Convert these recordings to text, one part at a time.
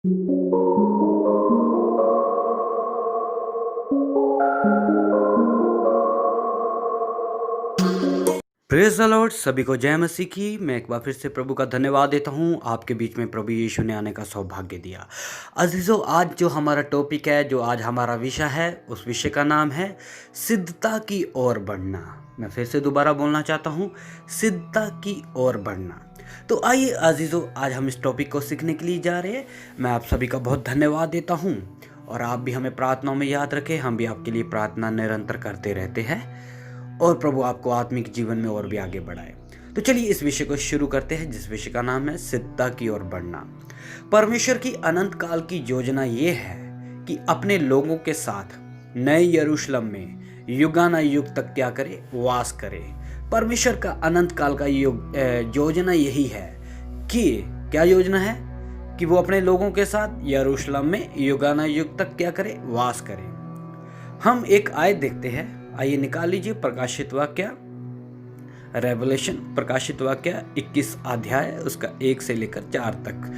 Praise the Lord. सभी को जय मसीह की। मैं एक बार फिर से प्रभु का धन्यवाद देता हूँ। आपके बीच में प्रभु यीशु ने आने का सौभाग्य दिया। अजीज़ों, आज जो हमारा टॉपिक है, जो आज हमारा विषय है, उस विषय का नाम है सिद्धता की ओर बढ़ना। मैं फिर से दोबारा बोलना चाहता हूँ, सिद्धता की ओर बढ़ना। तो आइए अजीज़ों, आज हम इस टॉपिक को सीखने के लिए जा रहे हैं। मैं आप सभी का बहुत धन्यवाद देता हूँ और आप भी हमें प्रार्थनाओं में याद रखें। हम भी आपके लिए प्रार्थना निरंतर करते रहते हैं और प्रभु आपको आत्मिक जीवन में और भी आगे बढ़ाए। तो चलिए इस विषय को शुरू करते हैं, जिस विषय का नाम है सिद्धता की ओर बढ़ना। परमेश्वर की अनंत काल की योजना ये है कि अपने लोगों के साथ नए यरूशलेम में युगानुयुग तक क्या करे, वास करे। परमेश्वर का अनंत काल का योजना यही है कि क्या योजना है कि वो अपने लोगों के साथ यरूशलेम में युगानुयुग तक क्या करे, वास करे। हम एक आयत देखते हैं, आइए निकाल लीजिए। प्रकाशित वाक्य, रेवलेशन प्रकाशित वाक्य 21 अध्याय उसका 1 से लेकर 4 तक।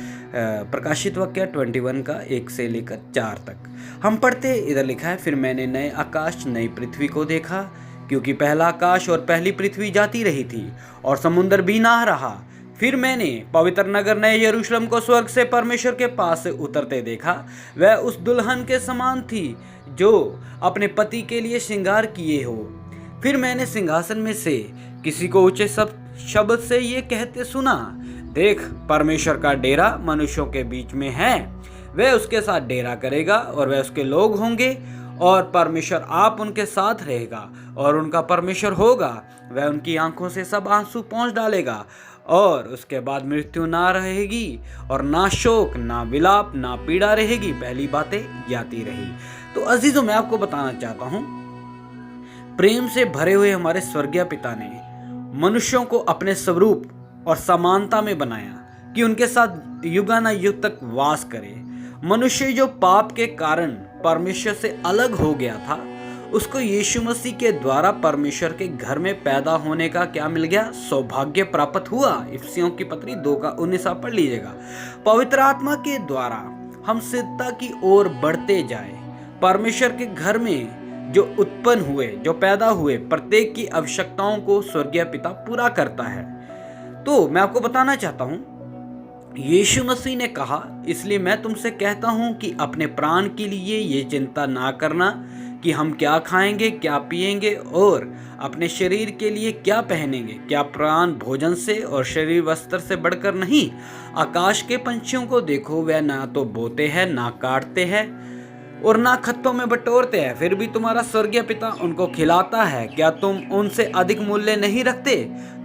प्रकाशित वाक्य 21 का 1 से लेकर 4 तक हम पढ़ते। इधर लिखा है, फिर मैंने नए आकाश नई पृथ्वी को देखा, क्योंकि पहला आकाश और पहली पृथ्वी जाती रही थी और समुद्र भी ना रहा। फिर मैंने पवित्र नगर नए यरूशलेम को स्वर्ग से परमेश्वर के पास से उतरते देखा। वह उस दुल्हन के समान थी जो अपने पति के लिए श्रृंगार किए हो। फिर मैंने सिंहासन में से किसी को ऊंचे शब्द से ये कहते सुना, देख, परमेश्वर का डेरा मनुष्यों के बीच में है। वह उसके साथ डेरा करेगा और वह उसके लोग होंगे और परमेश्वर आप उनके साथ रहेगा और उनका परमेश्वर होगा। वह उनकी आंखों से सब आंसू पोंछ डालेगा और उसके बाद मृत्यु ना रहेगी और ना शोक, ना विलाप, ना पीड़ा रहेगी। पहली बातें जाती रही। तो अजीजों, मैं आपको बताना चाहता हूं, प्रेम से भरे हुए हमारे स्वर्गीय पिता ने मनुष्यों को अपने स्वरूप और समानता में बनाया कि उनके साथ युगानुयुग तक वास करे। मनुष्य जो पाप के कारण परमेश्वर से अलग हो गया था, उसको यीशु मसीह के द्वारा परमेश्वर के घर में पैदा होने का क्या मिल गया, सौभाग्य प्राप्त हुआ। इफिसियों की पत्री 2 का 19 आप पढ़ लीजिएगा। पवित्र आत्मा के द्वारा हम सिद्धता की ओर बढ़ते जाए। परमेश्वर के घर में जो उत्पन्न हुए, जो पैदा हुए, प्रत्येक की आवश्यकताओं को स्वर्गीय पिता पूरा करता है। तो मैं आपको बताना चाहता हूं, यीशु मसीह ने कहा, इसलिए मैं तुमसे कहता हूं कि अपने प्राण के लिए ये चिंता ना करना कि हम क्या खाएंगे, क्या पिएंगे और अपने शरीर के लिए क्या पहनेंगे। क्या प्राण भोजन से और शरीर वस्त्र से बढ़कर नहीं? आकाश के पंछियों को देखो, वह ना तो बोते हैं, ना काटते हैं और ना खत्तों में बटोरते हैं, फिर भी तुम्हारा स्वर्गीय पिता उनको खिलाता है। क्या तुम उनसे अधिक मूल्य नहीं रखते?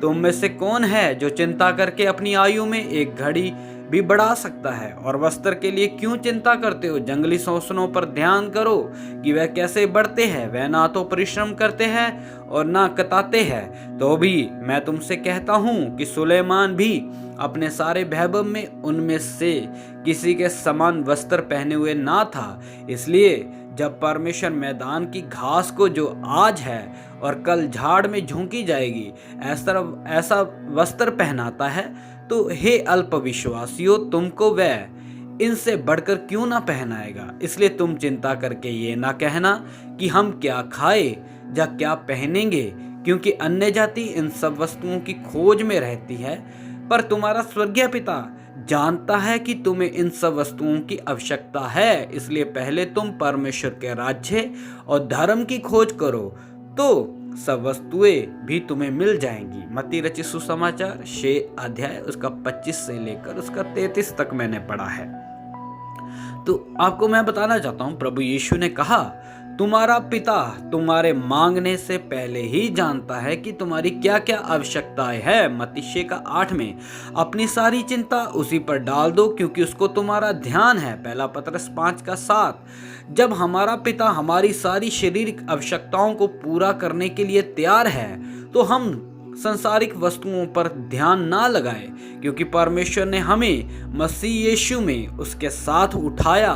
तुम में से कौन है जो चिंता करके अपनी आयु में एक घड़ी भी बढ़ा सकता है? और वस्त्र के लिए क्यों चिंता करते हो? जंगली शोषणों पर ध्यान करो कि वह कैसे बढ़ते हैं। वह ना तो परिश्रम करते हैं और ना कताते हैं। तो भी मैं तुमसे कहता हूँ कि सुलेमान भी अपने सारे वैभव में उनमें से किसी के समान वस्त्र पहने हुए ना था। इसलिए जब परमेश्वर मैदान की घास को, जो आज है और कल झाड़ में झोंकी जाएगी, ऐसा वस्त्र पहनाता है, तो हे अल्पविश्वासियों, तुमको वह इनसे बढ़कर क्यों ना पहनाएगा। इसलिए तुम चिंता करके ये ना कहना कि हम क्या खाए या क्या पहनेंगे, क्योंकि अन्य जाति इन सब वस्तुओं की खोज में रहती है। पर तुम्हारा स्वर्गीय पिता जानता है कि तुम्हें इन सब वस्तुओं की आवश्यकता है। इसलिए पहले तुम परमेश्वर के राज्य और धर्म की खोज करो, तो सब वस्तुएं भी तुम्हें मिल जाएंगी। मत्ती रचित सुसमाचार 6 अध्याय उसका 25 से लेकर उसका 33 तक मैंने पढ़ा है। तो आपको मैं बताना चाहता हूं, प्रभु यीशु ने कहा, तुम्हारा पिता तुम्हारे मांगने से पहले ही जानता है कि तुम्हारी क्या क्या आवश्यकताएं है। मत्ती 6 का 8 में अपनी सारी चिंता उसी पर डाल दो, क्योंकि उसको तुम्हारा ध्यान है। पहला पतरस 5 का 7। जब हमारा पिता हमारी सारी शारीरिक आवश्यकताओं को पूरा करने के लिए तैयार है, तो हम संसारिक वस्तुओं पर ध्यान ना लगाएं, क्योंकि परमेश्वर ने हमें मसीह यीशु में उसके साथ उठाया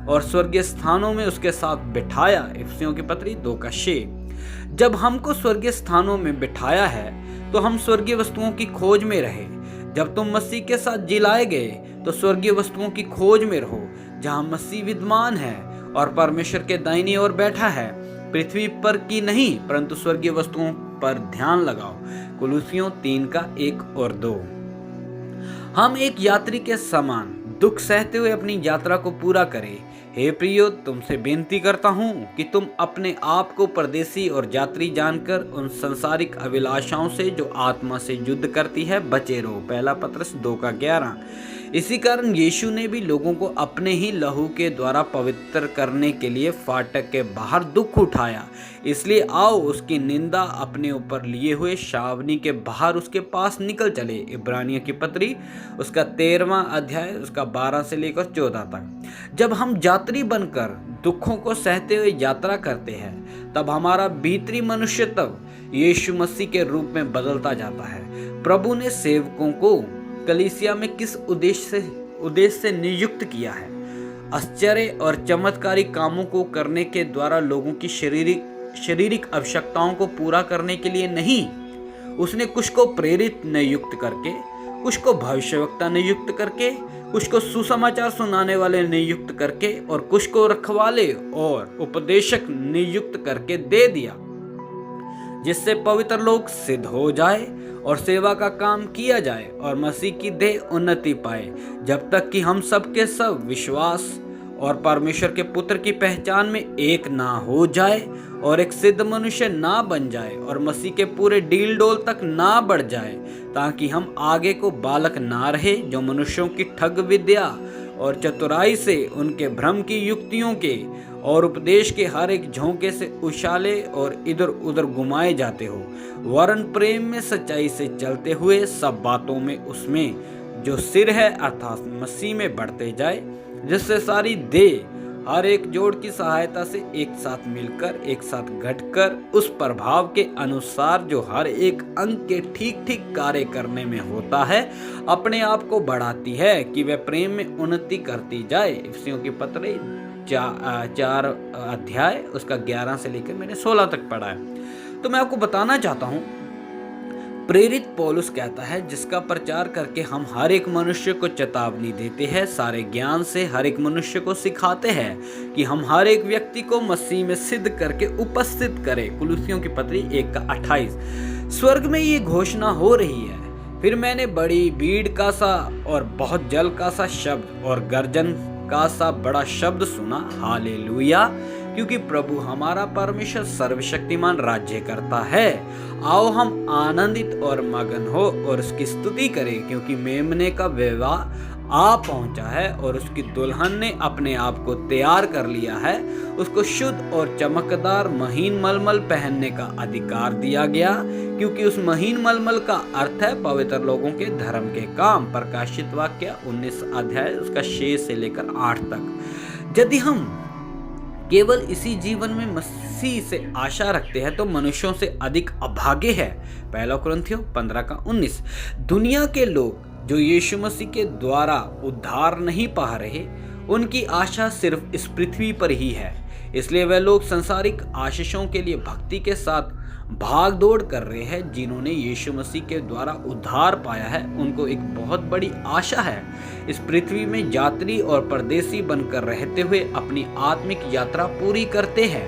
और स्वर्गीय स्थानों में उसके साथ बिठाया। इफिसियों की पत्री 2 का 6। जब हमको स्वर्गीय स्थानों में बिठाया है, तो हम स्वर्गीय वस्तुओं की खोज में रहे। जब तुम मसीह के साथ जिलाए गए तो स्वर्गीय वस्तुओं की खोज में रहो, जहां मसीह विद्यमान है और परमेश्वर के दाहिनी ओर बैठा है। पृथ्वी पर की नहीं परंतु स्वर्गीय वस्तुओं पर ध्यान लगाओ। कुलुसियों 3:1 और 2। हम एक यात्री के समान दुख सहते हुए अपनी यात्रा को पूरा करें। हे प्रियो, तुमसे बेनती करता हूँ कि तुम अपने आप को परदेसी और यात्री जानकर उन संसारिक अभिलाषाओं से जो आत्मा से युद्ध करती है बचे रहो। पहला पत्रस 2:11। इसी कारण यीशु ने भी लोगों को अपने ही लहू के द्वारा पवित्र करने के लिए फाटक के बाहर दुख उठाया। इसलिए आओ उसकी निंदा अपने ऊपर लिए हुए छावनी के बाहर उसके पास निकल चले। इब्रानियों की पत्री उसका 13वां अध्याय उसका 12 से लेकर 14 तक। जब हम यात्री बनकर दुखों को सहते हुए यात्रा करते हैं तब हमारा भीतरी मनुष्यत्व यीशु मसीह के रूप में बदलता जाता है। प्रभु ने सेवकों को कलीसिया में किस उद्देश्य से नियुक्त किया है? आश्चर्य और चमत्कारी कामों को करने के द्वारा लोगों की शारीरिक आवश्यकताओं को पूरा करने के लिए नहीं। उसने कुछ को प्रेरित नियुक्त करके, कुछ को भविष्यवक्ता नियुक्त करके, कुछ को सुसमाचार सुनाने वाले नियुक्त करके और कुछ को रखवाले और उपदेशक नियुक्त करके दे दिया, जिससे पवित्र लोग सिद्ध हो जाए और सेवा का काम किया जाए और मसीह की देह उन्नति पाए, जब तक कि हम सब के सब विश्वास और परमेश्वर के पुत्र की पहचान में एक ना हो जाए और एक सिद्ध मनुष्य ना बन जाए और मसीह के पूरे डील डोल तक ना बढ़ जाए, ताकि हम आगे को बालक ना रहे जो मनुष्यों की ठग विद्या और चतुराई से उनके भ्रम की युक्तियों के और उपदेश के हर एक झोंके से उछाले और इधर उधर घुमाए जाते हो, वरन प्रेम में सच्चाई से चलते हुए सब बातों में उसमें जो सिर है अर्थात मसीह में बढ़ते जाए, जिससे सारी देह हर एक जोड़ की सहायता से एक साथ मिलकर एक साथ घटकर उस प्रभाव के अनुसार जो हर एक अंग के ठीक ठीक कार्य करने में होता है अपने आप को बढ़ाती है कि वह प्रेम में उन्नति करती जाए। इफिसियों की पत्री 4 अध्याय उसका 11 से लेकर मैंने 16 तक पढ़ा है। तो मैं आपको बताना चाहता हूँ, प्रेरित पौलुस कहता है, जिसका प्रचार करके हम हर एक मनुष्य को चेतावनी देते हैं, सारे ज्ञान से हर एक मनुष्य को सिखाते हैं कि हम हर एक व्यक्ति को मसीह में सिद्ध करके उपस्थित करें। कुलुसियों की पत्री 1:28। स्वर्ग में ये घोषणा हो रही है, फिर मैंने बड़ी भीड़ का सा और बहुत जल का सा शब्द और गर्जन का सा बड़ा शब्द सुना, हालेलुया, क्योंकि प्रभु हमारा परमेश्वर सर्वशक्तिमान राज्य करता है। आओ हम आनंदित और मगन हो और उसकी स्तुति करें, क्योंकि मेमने का विवाह आ पहुंचा है और उसकी दुल्हन ने अपने आप को तैयार कर लिया है। उसको शुद्ध और चमकदार महीन मलमल पहनने का अधिकार दिया गया, क्योंकि उस महीन मलमल का अर्थ है पवित्र लोगों के धर्म के काम। प्रकाशित वाक्य 19 अध्याय उसका 6 से लेकर 8 तक। यदि हम केवल इसी जीवन में मसीह से आशा रखते हैं तो मनुष्यों से अधिक अभागे है। पहला कुरिन्थियों 15:19। दुनिया के लोग जो यीशु मसीह के द्वारा उद्धार नहीं पा रहे, उनकी आशा सिर्फ इस पृथ्वी पर ही है। इसलिए वे लोग सांसारिक आशीषों के लिए भक्ति के साथ भाग दौड़ कर रहे हैं। जिन्होंने यीशु मसीह के द्वारा उद्धार पाया है, उनको एक बहुत बड़ी आशा है। इस पृथ्वी में यात्री और परदेसी बनकर रहते हुए अपनी आत्मिक यात्रा पूरी करते हैं।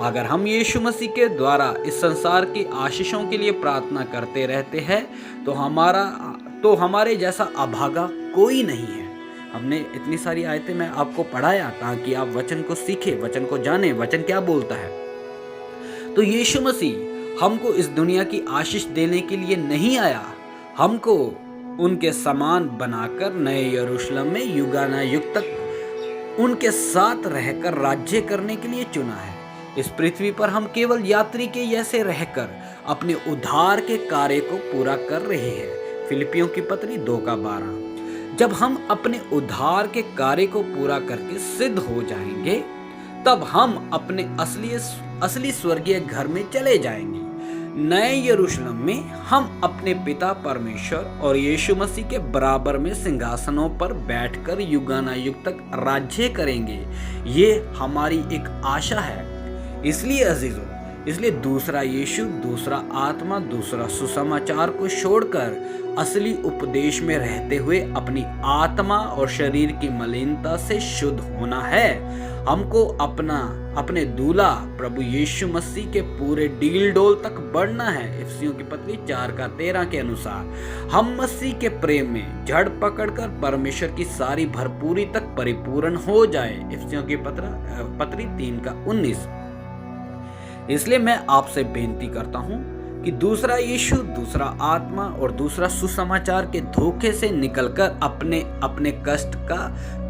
अगर हम यीशु मसीह के द्वारा इस संसार की आशीषों के लिए प्रार्थना करते रहते हैं तो हमारे जैसा अभागा कोई नहीं है। हमने इतनी सारी आयतें मैं आपको पढ़ाया ताकि आप वचन को सीखें, वचन को जानें, वचन क्या बोलता है। तो यीशु मसीह हमको इस दुनिया की आशीष देने के लिए नहीं आया, हमको उनके समान बनाकर नए यरूशलेम में युगानुयुग तक उनके साथ रहकर राज्य करने के लिए चुना है। इस पृथ्वी पर हम केवल यात्री के जैसे रहकर अपने उद्धार के कार्य को पूरा कर रहे हैं। फिलिपियों की पत्री 2:12। जब हम अपने उद्धार के कार्य को पूरा करके सिद्ध हो जाएंगे, तब हम अपने असली स्वर्गीय घर में चले जाएंगे। नए यरूशलेम में हम अपने पिता परमेश्वर और यीशु मसीह के बराबर में सिंहासनों पर बैठकर युगानुयुग तक राज्य करेंगे। ये हमारी एक आशा है। इसलिए अजीजों, इसलिए दूसरा यीशु, दूसरा आत्मा, दूसरा सुसमाचार को छोड़कर असली उपदेश में रहते हुए अपनी आत्मा और शरीर की मलिनता से शुद्ध होना है। हमको अपने दूल्हा प्रभु यीशु मसीह के पूरे डील डोल तक बढ़ना है। इफिसियों की पत्री 4:13 के अनुसार हम मसीह के प्रेम में जड़ पकड़कर परमेश्वर की सारी भरपूरी तक परिपूर्ण हो जाए। इफिसियों की पत्री 3:19। इसलिए मैं आपसे बेनती करता हूं कि दूसरा यीशु, दूसरा आत्मा और दूसरा सुसमाचार के धोखे से निकलकर अपने अपने कष्ट का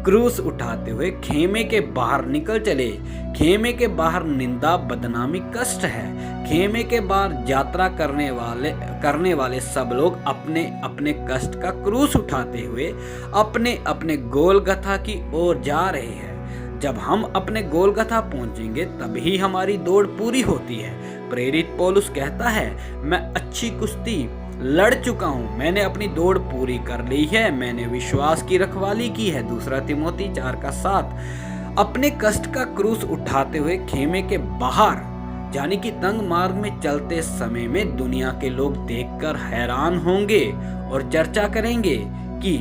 क्रूस उठाते हुए खेमे के बाहर निकल चले। खेमे के बाहर निंदा, बदनामी, कष्ट है। खेमे के बाहर यात्रा करने वाले सब लोग अपने अपने कष्ट का क्रूस उठाते हुए अपने अपने गोलगथा की ओर जा रहे हैं। जब हम अपने गोलगथा पहुंचेंगे तभी हमारी दौड़ पूरी होती है। प्रेरित पौलुस कहता है, मैं अच्छी कुश्ती लड़ चुका हूं, मैंने अपनी दौड़ पूरी कर ली है, मैंने विश्वास की रखवाली की है। दूसरा तिमोथी 4:7। अपने कष्ट का क्रूस उठाते हुए खेमे के बाहर यानी कि तंग मार्ग में चलते समय में दुनिया के लोग देखकर हैरान होंगे और चर्चा करेंगे कि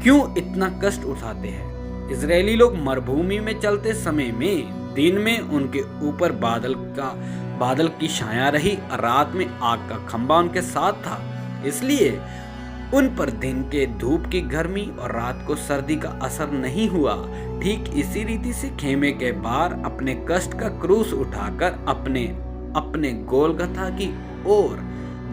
क्यों इतना कष्ट उठाते हैं। इजरायली लोग मरुभूमि में चलते समय में दिन में उनके ऊपर बादल की छाया रही, रात में आग का खंभा उनके साथ था, इसलिए उन पर दिन के धूप की गर्मी और रात को सर्दी का असर नहीं हुआ। ठीक इसी रीति से खेमे के बाहर अपने कष्ट का क्रूस उठाकर अपने गोलगथा की ओर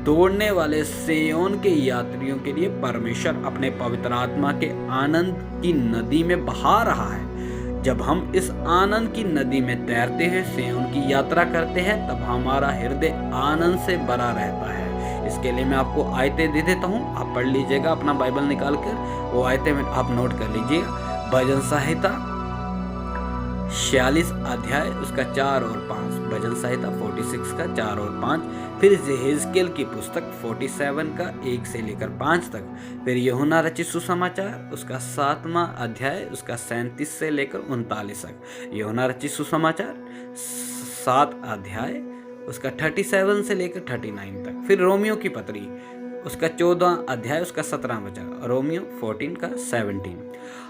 दौड़ने वाले सिय्योन के यात्रियों के लिए परमेश्वर अपने पवित्र आत्मा के आनंद की नदी में बहा रहा है। जब हम इस आनंद की नदी में तैरते हैं, सिय्योन की यात्रा करते हैं, तब हमारा हृदय आनंद से भरा रहता है। इसके लिए मैं आपको आयतें दे देता हूँ, आप पढ़ लीजिएगा अपना बाइबल निकाल कर, वो आयतें आप नोट कर लीजिएगा। भजन संहिता 46 अध्याय उसका 4 और 5, भजन संहिता 46 का 4 और 5, फिर यहेजकेल की पुस्तक 47 का 1 से लेकर 5 तक, फिर यूहन्ना रचित सुसमाचार उसका 7वां अध्याय उसका 37 से लेकर 39 तक, यूहन्ना रचित सुसमाचार 7 अध्याय उसका 37 से लेकर 39 तक, फिर रोमियो की पत्री उसका 14 अध्याय उसका 17 वचन, रोमियो 14 का 17।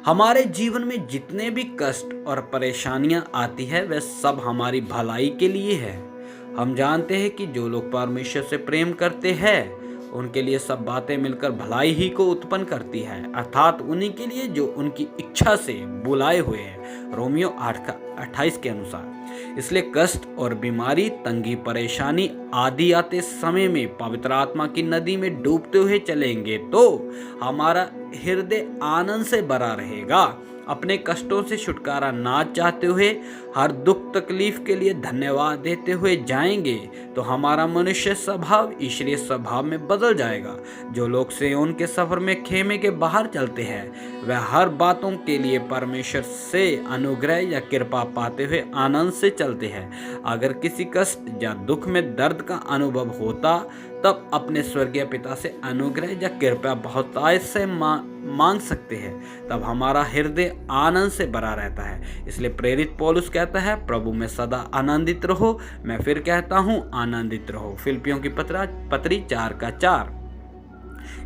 हमारे जीवन में जितने भी कष्ट और परेशानियां आती है वह सब हमारी भलाई के लिए है। हम जानते हैं कि जो लोग परमेश्वर से प्रेम करते हैं उनके लिए सब बातें मिलकर भलाई ही को उत्पन्न करती है, अर्थात उन्हीं के लिए जो उनकी इच्छा से बुलाए हुए हैं, रोमियो 8:28 के अनुसार। इसलिए कष्ट और बीमारी, तंगी, परेशानी आदि आते समय में पवित्र आत्मा की नदी में डूबते हुए चलेंगे तो हमारा हृदय आनंद से भरा रहेगा। अपने कष्टों से छुटकारा ना चाहते हुए हर दुख तकलीफ के लिए धन्यवाद देते हुए जाएंगे तो हमारा मनुष्य स्वभाव ईश्वरीय स्वभाव में बदल जाएगा। जो लोग सिय्योन के सफर में खेमे के बाहर चलते हैं वह हर बातों के लिए परमेश्वर से अनुग्रह या कृपा पाते हुए आनंद से चलते हैं। अगर किसी कष्ट या दुख में दर्द का अनुभव होता तब अपने स्वर्गीय पिता से अनुग्रह या कृपा बहुतायत से मांग सकते हैं, तब हमारा हृदय आनंद से भरा रहता है। इसलिए प्रेरित पौलुस कहता है, प्रभु में सदा आनंदित रहो। मैं फिर कहता हूँ, आनंदित रहो। फिलिप्पियों की पत्री 4:4।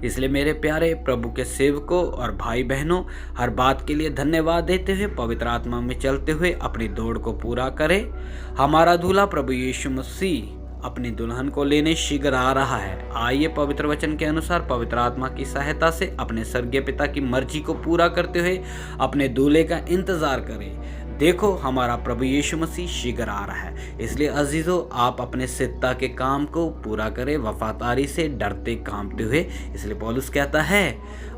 इसलिए मेरे प्यारे प्रभु के सेवकों और भाई बहनों, हर बात के लिए धन्यवाद देते हुए पवित्र आत्मा में चलते हुए अपनी दौड़ को पूरा करें। हमारा दूल्हा प्रभु यीशु मसीह अपनी दुल्हन को लेने शीघ्र आ रहा है। आइए पवित्र वचन के अनुसार पवित्र आत्मा की सहायता से अपने स्वर्गीय पिता की मर्जी को पूरा करते हुए अपने दूल्हे का इंतजार करें। देखो, हमारा प्रभु यीशु मसीह शीघ्र आ रहा है। इसलिए अजीजों, आप अपने सिद्धा के काम को पूरा करें वफादारी से, डरते कांपते हुए। इसलिए पौलुस कहता है,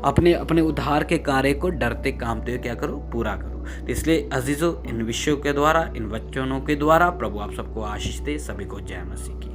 अपने उद्धार के कार्य को डरते कांपते हुए क्या करो, पूरा करो। तो इसलिए अजीजों, इन विषयों के द्वारा, इन वचनों के द्वारा प्रभु आप सबको आशीष दे। सभी को जय मसीह की।